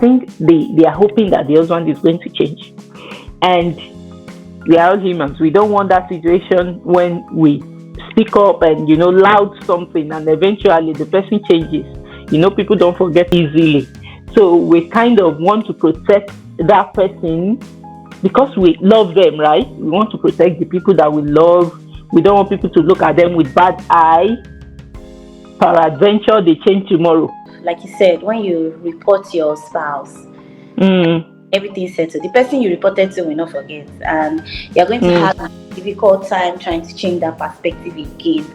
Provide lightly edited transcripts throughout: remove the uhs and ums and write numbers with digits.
think they are hoping that the husband is going to change. And we are all humans. We don't want that situation when we speak up and loud something and eventually the person changes. People don't forget easily. So we kind of want to protect that person because we love them, right? We want to protect the people that we love. We don't want people to look at them with bad eye. Peradventure, they change tomorrow. Like you said, when you report your spouse, everything settled. The person you reported to will not forget, and you're going to have a difficult time trying to change that perspective again.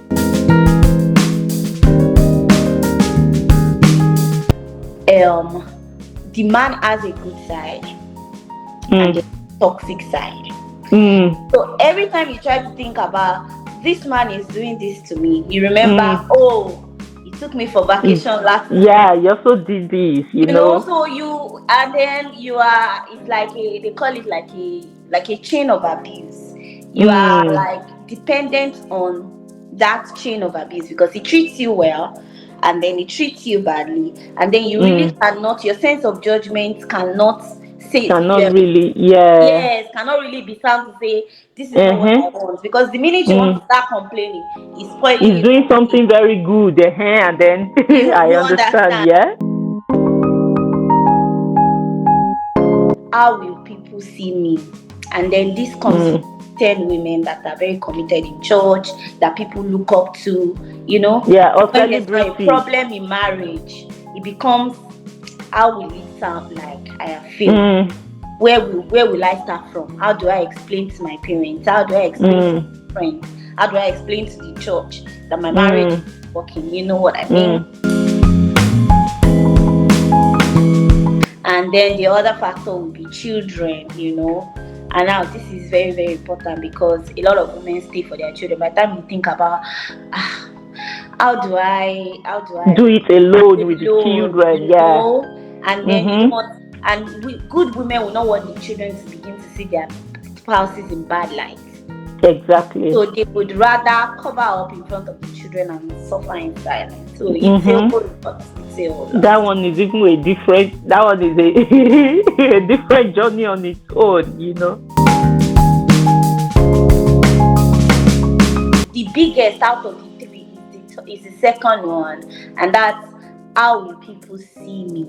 The man has a good side and a toxic side. So every time you try to think about this man is doing this to me, you remember, he took me for vacation last week. Yeah, you also did this, you know. So and then you are, it's like they call it like a chain of abuse. You are like dependent on that chain of abuse because he treats you well and then he treats you badly, and then you really cannot, your sense of judgment cannot say cannot really be found to say this is not what I want, because the minute you want to start complaining, he's spoiling. He's doing something very good, and then I understand. Yeah. How will people see me? And then this comes from 10 women that are very committed in church, that people look up to, Yeah, or when there's a problem in marriage, it becomes, how will it sound like I have failed? Where will I start from? How do I explain to my parents? How do I explain to my friends? How do I explain to the church that my marriage is working? You know what I mean? And then the other factor will be children, And now this is very, very important because a lot of women stay for their children. By the time you think about how do I do it alone with the children, and then good women will not want the children to begin to see their spouses in bad light. Exactly. So they would rather cover up in front of the children and suffer in silence. So it's that one is even a different. That one is a different journey on its own, The biggest out of the three is the second one, and that's how will people see me?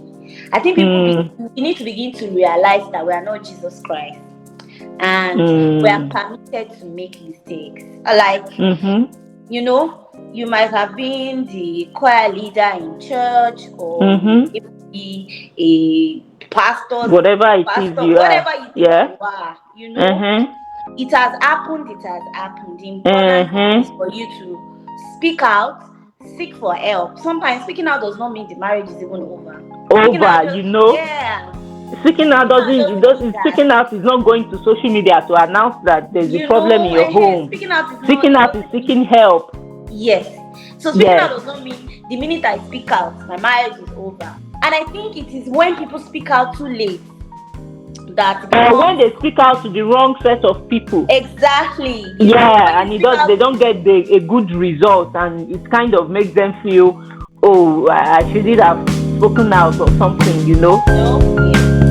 I think we need to begin to realize that we are not Jesus Christ, and we are permitted to make mistakes. Like, you might have been the choir leader in church, or maybe a pastor, whatever it is you are. It has happened. The important thing is for you to speak out, seek for help. Sometimes speaking out does not mean the marriage is even over. Speaking out speaking out is not going to social media to announce that there's a problem in your home. Speaking out is seeking help. Yes. So speaking out does not mean the minute I speak out, my marriage is over. And I think it is when people speak out too late that when they speak out to the wrong set of people. Exactly. Yeah, and they don't get a good result, and it kind of makes them feel, I shouldn't have spoken out or something, No. Yeah.